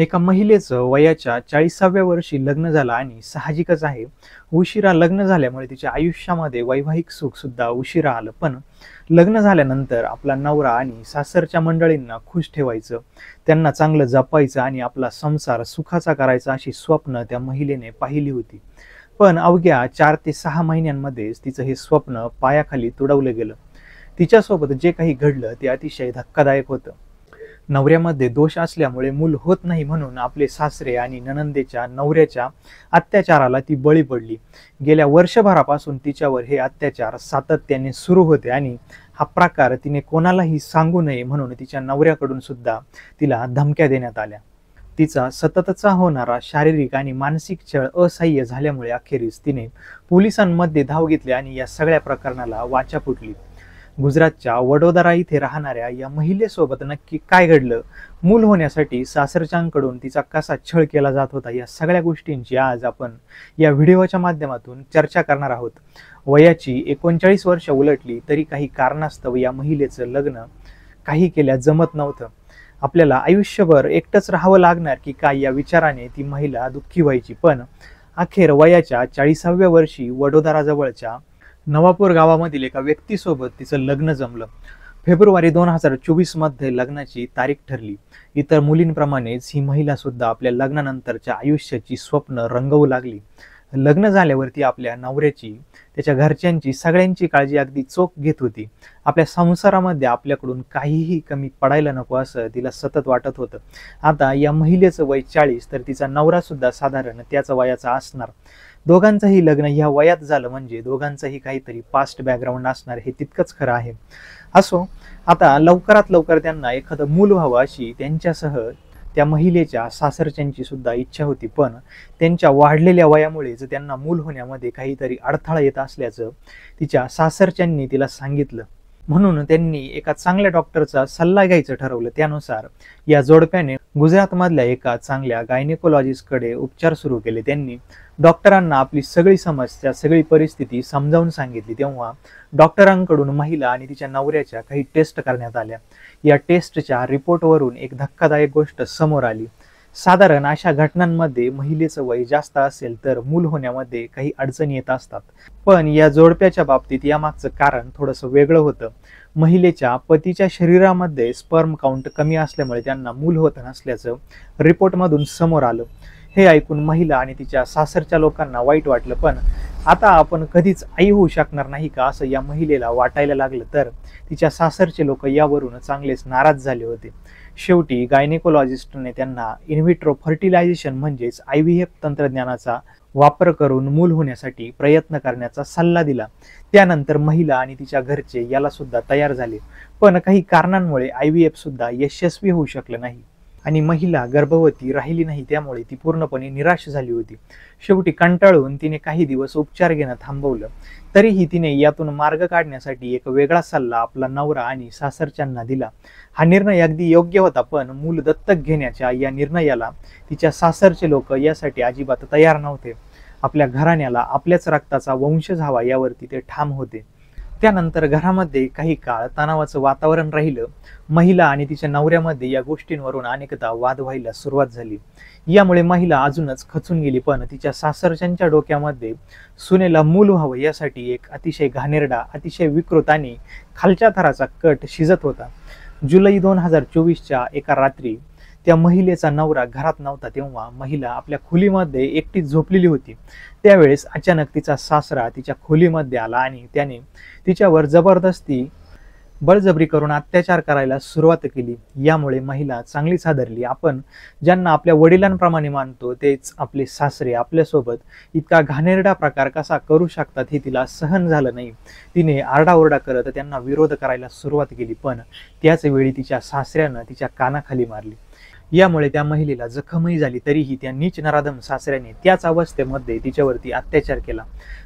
एका महिलेचं वयाच्या 40व्या वर्षी लग्न झालं आणि साहजिकच आहे, उशिरा लग्न झाल्यामुळे तिच्या आयुष्यामध्ये वैवाहिक सुख सुद्धा उशिरा आलं. पण लग्न झाल्यानंतर आपला नवरा आणि सासरच्या मंडळींना खुश ठेवायचं, त्यांना चांगलं जपायचं आणि आपला संसार सुखाचा करायचा अशी स्वप्न त्या महिलेने पाहिली होती. पण अवघ्या 4 ते 6 महिन्यांमध्येच तिचं हे स्वप्न पायाखाली तुडवलं गेलं. तिच्यासोबत जे काही घडलं ते अतिशय धक्कादायक होतं. नवऱ्यामध्ये दोष असल्यामुळे मूल होत नाही म्हणून आपले सासरे आणि नणंदेच्या नवऱ्याच्या अत्याचाराला ती बळी पडली. गेल्या वर्षभरापासून तिच्यावर हे अत्याचार सातत्याने सुरू होते आणि हा प्रकार तिने कोणालाही सांगू नये म्हणून तिच्या नवऱ्याकडून सुद्धा तिला धमक्या देण्यात आल्या. तिचा सततचा होणारा शारीरिक आणि मानसिक छळ असह्य झाल्यामुळे अखेरीस तिने पोलिसांमध्ये धाव घेतली आणि या सगळ्या प्रकरणाला वाचा फुटली. गुजरातच्या वडोदरा इथे राहणाऱ्या या महिलेसोबत नक्की काय घडलं, मूल होण्यासाठी सासरच्यांकडून तिचा कसा छळ केला जात होता, या सगळ्या गोष्टींची आज आपण या व्हिडिओच्या माध्यमातून चर्चा करणार आहोत. वयाची 39 वर्ष उलटली तरी काही कारणास्तव या महिलेचं लग्न काही केल्या जमत नव्हतं. आपल्याला आयुष्यभर एकटंच राहावं लागणार की काय, या विचाराने ती महिला दुःखी व्हायची. पण अखेर वयाच्या 40व्या वर्षी वडोदराजवळच्या नवापूर गावामधील एका व्यक्तीसोबत तिचं लग्न जमलं. फेब्रुवारी 2024 मध्ये लग्नाची तारीख ठरली. इतर मुलींप्रमाणेच ही महिला सुद्धा आपल्या लग्नानंतरच्या आयुष्याची स्वप्न रंगवू लागली. लग्न झाल्यावर ती आपल्या नवऱ्याची, त्याच्या घरच्यांची, सगळ्यांची काळजी अगदी चोख घेत होती. आपल्या संसारामध्ये आपल्याकडून काहीही कमी पडायला नको असं तिला सतत वाटत होतं. आता या महिलेचं वय 40 तर तिचा नवरा सुद्धा साधारण त्याच वयाचा असणार. दोघांचंही लग्न ह्या वयात झालं म्हणजे दोघांचंही काहीतरी पास्ट बॅकग्राऊंड असणार, हे तितकंच खरं आहे. असो, आता लवकरात लवकर त्यांना एखादं मूल व्हावं अशी त्यांच्यासह त्या महिलेच्या सासरच्यांची सुद्धा इच्छा होती. पण त्यांच्या वाढलेल्या वयामुळेच त्यांना मूल होण्यामध्ये काहीतरी अडथळा येत असल्याचं तिच्या सासरच्यांनी तिला सांगितलं. म्हणून त्यांनी एका चांगल्या डॉक्टरचा सल्ला घ्यायचं ठरवलं. त्यानुसार या जोडप्याने गुजरातमधल्या एका चांगल्या गायनेकोलॉजिस्टकडे उपचार सुरू केले. त्यांनी डॉक्टरांना आपली सगळी समस्या, सगळी परिस्थिती समजावून सांगितली. तेव्हा डॉक्टरांकडून महिला आणि तिच्या नवऱ्याच्या काही टेस्ट करण्यात आल्या. या टेस्टच्या रिपोर्टवरून एक धक्कादायक गोष्ट समोर आली. साधारण अशा घटनांमध्ये महिलेचं वय जास्त असेल तर मूल होण्यामध्ये काही अडचणी येत असतात. पण या जोडप्याच्या बाबतीत यामागचं कारण थोडंसं वेगळं होतं. महिलेच्या पतीच्या शरीरामध्ये स्पर्म काउंट कमी असल्यामुळे त्यांना मूल होत नसल्याचं रिपोर्टमधून समोर आलं. हे ऐकून महिला आणि तिच्या सासरच्या लोकांना वाईट वाटलं. पण आता आपण कधीच आई होऊ शकणार नाही का असं या महिलेला वाटायला लागलं. तर तिच्या सासरचे लोक यावरून चांगलेच नाराज झाले होते. शेवटी गायनेकोलॉजिस्टने त्यांना इनव्हिट्रो फर्टिलायझेशन म्हणजेच IVF तंत्रज्ञानाचा वापर करून मूल होण्यासाठी प्रयत्न करण्याचा सल्ला दिला. त्यानंतर महिला आणि तिच्या घरचे याला सुद्धा तयार झाले. पण काही कारणांमुळे IVF सुद्धा यशस्वी होऊ शकलं नाही आणि महिला गर्भवती राहिली नाही. त्यामुळे ती पूर्णपणे निराश झाली होती. शेवटी कंटाळून तिने काही दिवस उपचार घेणं थांबवलं. तरीही तिने यातून मार्ग काढण्यासाठी एक वेगळा सल्ला आपला नवरा आणि सासरच्यांना दिला. हा निर्णय अगदी योग्य होता. पण मूल दत्तक घेण्याच्या या निर्णयाला तिच्या सासरचे लोक यासाठी अजिबात तयार नव्हते. आपल्या घराण्याला आपल्याच रक्ताचा वंशज हवा यावरती ते ठाम होते. त्यानंतर घरामध्ये काही काळ तणावाचं वातावरण राहिलं. महिला आणि तिच्या नवऱ्यामध्ये या गोष्टींवरून अनेकदा वाद व्हायला सुरुवात झाली. यामुळे महिला अजूनच खचून गेली. पण तिच्या सासरच्यांच्या डोक्यामध्ये सुनेला मूल व्हावं यासाठी एक अतिशय घाणेरडा, अतिशय विकृत आणि खालच्या थराचा कट शिजत होता. जुलै 2024च्या एका रात्री त्या महिलेचा नवरा घरात नव्हता. तेव्हा महिला आपल्या खोलीमध्ये एकटीच झोपलेली होती. त्यावेळेस अचानक तिचा सासरा तिच्या खोलीमध्ये आला आणि त्याने तिच्यावर जबरदस्ती बळजबरी करून अत्याचार करायला सुरुवात केली. यामुळे महिला चांगलीच हादरली. आपण ज्यांना आपल्या वडिलांप्रमाणे मानतो तेच आपले सासरे आपल्यासोबत इतका घाणेरडा प्रकार कसा करू शकतात हे तिला सहन झालं नाही. तिने आरडाओरडा करत त्यांना विरोध करायला सुरुवात केली. पण त्याच वेळी तिच्या सासऱ्यानं तिच्या कानाखाली मारली. यामुळे त्या महिलेला जखमही झाली. तरीही त्या नीच नराधम सासऱ्याने त्याच अवस्थेमध्ये तिच्यावरती अत्याचार केला.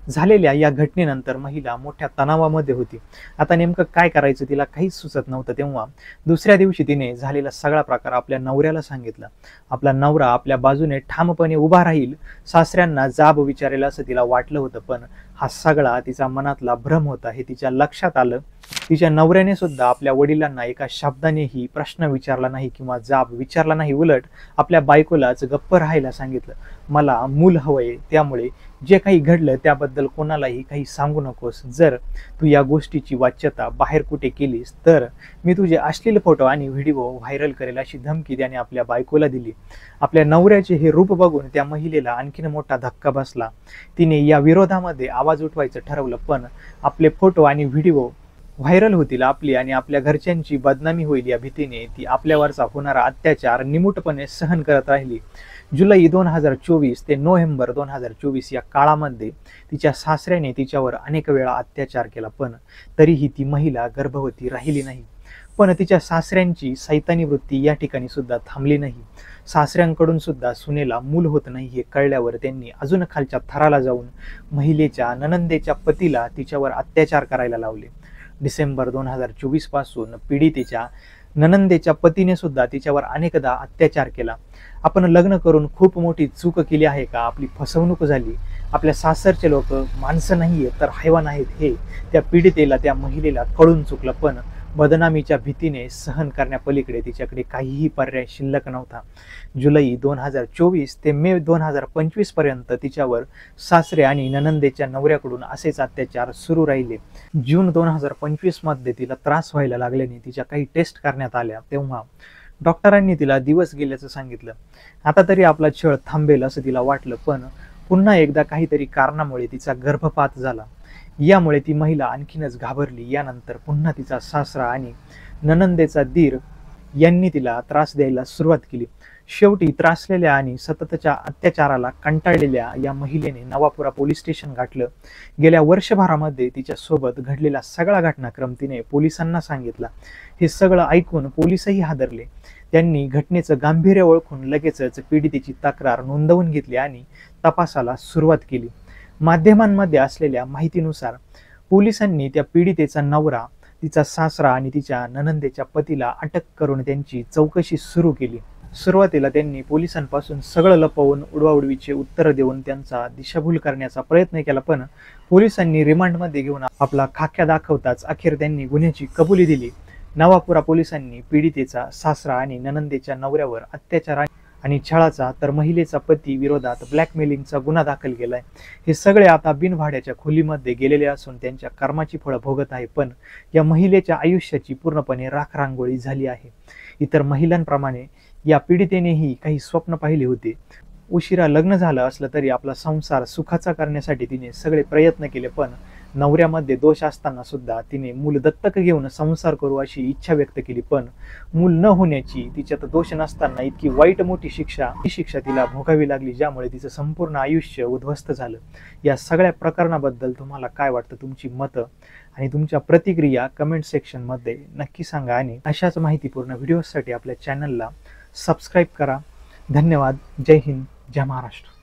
झालेल्या या घटनेनंतर महिला मोठ्या तणावामध्ये होती. आता नेमकं काय करायचं तिला काहीच सुचत नव्हतं. तेव्हा दुसऱ्या दिवशी तिने झालेला सगळा प्रकार आपल्या नवऱ्याला सांगितला. आपला नवरा आपल्या बाजूने ठामपणे उभा राहील, सासऱ्यांना जाब विचारेल असं तिला वाटलं होतं. पण हा सगळा तिचा मनातला भ्रम होता हे तिच्या लक्षात आलं. तिच्या नवऱ्याने सुद्धा आपल्या वडिलांना एका शब्दानेही प्रश्न विचारला नाही किंवा जाब विचारला नाही, उलट आपल्या बायकोलाच गप्प राहायला सांगितलं. मला मूल हवंय, त्यामुळे जे काही घडलं त्याबद्दल कोणालाही काही सांगू नकोस. जर तू या गोष्टीची वाच्यता बाहेर कुठे केलीस तर मी तुझे अश्लील फोटो आणि व्हिडिओ व्हायरल करेल, अशी धमकी त्याने आपल्या बायकोला दिली. आपल्या नवऱ्याचे हे रूप बघून त्या महिलेला आणखीन मोठा धक्का बसला. तिने या विरोधामध्ये आवाज उठवायचं ठरवलं, पण आपले फोटो आणि व्हिडिओ व्हायरल होतील, आपली आणि आपल्या घरच्यांची बदनामी होईल या भीतीने ती आपल्यावरचा होणारा अत्याचार निमूटपणे सहन करत राहिली. जुलै 2024 ते नोव्हेंबर 2024 या काळामध्ये तिच्या सासऱ्याने तिच्यावर अनेक वेळा अत्याचार केला, पण तरीही ती महिला गर्भवती राहिली नाही. पण तिच्या सासऱ्यांची सैतानी वृत्ती या ठिकाणी सुद्धा थांबली नाही. सासऱ्यांकडून सुद्धा सुनेला मूल होत नाही हे कळल्यावर त्यांनी अजून खालच्या थराला जाऊन महिलेच्या नणंदेच्या पतीला तिच्यावर अत्याचार करायला लावले. डिसेंबर 2024 पासून पीडितेच्या नणंदेच्या पतीने सुद्धा तिच्यावर अनेकदा अत्याचार केला. आपण लग्न करून खूप मोठी चूक केली आहे का? आपली फसवणूक झाली. आपल्या सासरचे लोक माणसं नाहीये तर हैवान आहेत हे त्या पीडितेला, त्या महिलेला कळून चुकलं, पण बदनामीच्या भीतीने सहन करण्यापलीकडे तिच्याकडे काहीही पर्याय शिल्लक नव्हता. जुलै 2024 ते मे 2025 पर्यंत तिच्यावर सासरे आणि नणंदेच्या नवऱ्याकडून असेच अत्याचार सुरू राहिले. जून 2025 मध्ये तिला त्रास व्हायला लागल्याने तिच्या काही टेस्ट करण्यात आल्या, तेव्हा डॉक्टरांनी तिला दिवस गेल्याचं सांगितलं. आता तरी आपला छळ थांबेल असं तिला वाटलं, पण पुन्हा एकदा काहीतरी कारणामुळे तिचा गर्भपात झाला. यामुळे ती महिला आणखीनच घाबरली. यानंतर पुन्हा तिचा सासरा आणि नणंदेचा दीर यांनी तिला त्रास द्यायला सुरुवात केली. शेवटी त्रासलेल्या आणि सततच्या अत्याचाराला कंटाळलेल्या या महिलेने नवापुरा पोलीस स्टेशन गाठलं. गेल्या वर्षभरामध्ये तिच्या सोबत घडलेला सगळा घटनाक्रम तिने पोलिसांना सांगितला. हे सगळं ऐकून पोलीसही हादरले. त्यांनी घटनेचं गांभीर्य ओळखून लगेचच पीडितेची तक्रार नोंदवून घेतली आणि तपासाला सुरुवात केली. माध्यमांमध्ये असलेल्या माहितीनुसार पोलिसांनी त्या पीडितेचा नवरा, तिचा सासरा आणि तिच्या नणंदेच्या पतीला अटक करून त्यांची चौकशी सुरू केली. सुरुवातीला त्यांनी पोलिसांपासून सगळं लपवून उडवाउडवीचे उत्तर देऊन त्यांचा दिशाभूल करण्याचा प्रयत्न केला, पण पोलिसांनी रिमांडमध्ये घेऊन आपला खाक्या दाखवताच अखेर त्यांनी गुन्ह्याची कबुली दिली. नवापुरा पोलिसांनी पीडितेचा सासरा आणि नणंदेच्या नवऱ्यावर अत्याचार आणि छळाचा तर महिलेचा पती विरोधात ब्लॅकमेलिंगचा गुन्हा दाखल केलाय. हे सगळे आता बिनभाड्याच्या खोलीमध्ये गेलेले असून त्यांच्या कर्माची फळं भोगत आहे, पण या महिलेच्या आयुष्याची पूर्णपणे राखरांगोळी झाली आहे. इतर महिलांप्रमाणे या पीडितेनेही काही स्वप्न पाहिले होते. उशिरा लग्न झालं असलं तरी आपला संसार सुखाचा करण्यासाठी तिने सगळे प्रयत्न केले, पण नवऱ्यामध्ये दोष असताना सुद्धा तिने मूल दत्तक घेऊन संसार करू अशी इच्छा व्यक्त केली, पण मूल न होण्याची, तिच्यात दोष नसताना इतकी वाईट मोठी शिक्षा तिला भोगावी लागली, ज्यामुळे तिचं संपूर्ण आयुष्य उद्ध्वस्त झालं. या सगळ्या प्रकरणाबद्दल तुम्हाला काय वाटतं? तुमची मतं आणि तुमच्या प्रतिक्रिया कमेंट सेक्शनमध्ये नक्की सांगा आणि अशाच माहितीपूर्ण व्हिडिओसाठी आपल्या चॅनलला सबस्क्राईब करा. धन्यवाद. जय हिंद, जय महाराष्ट्र.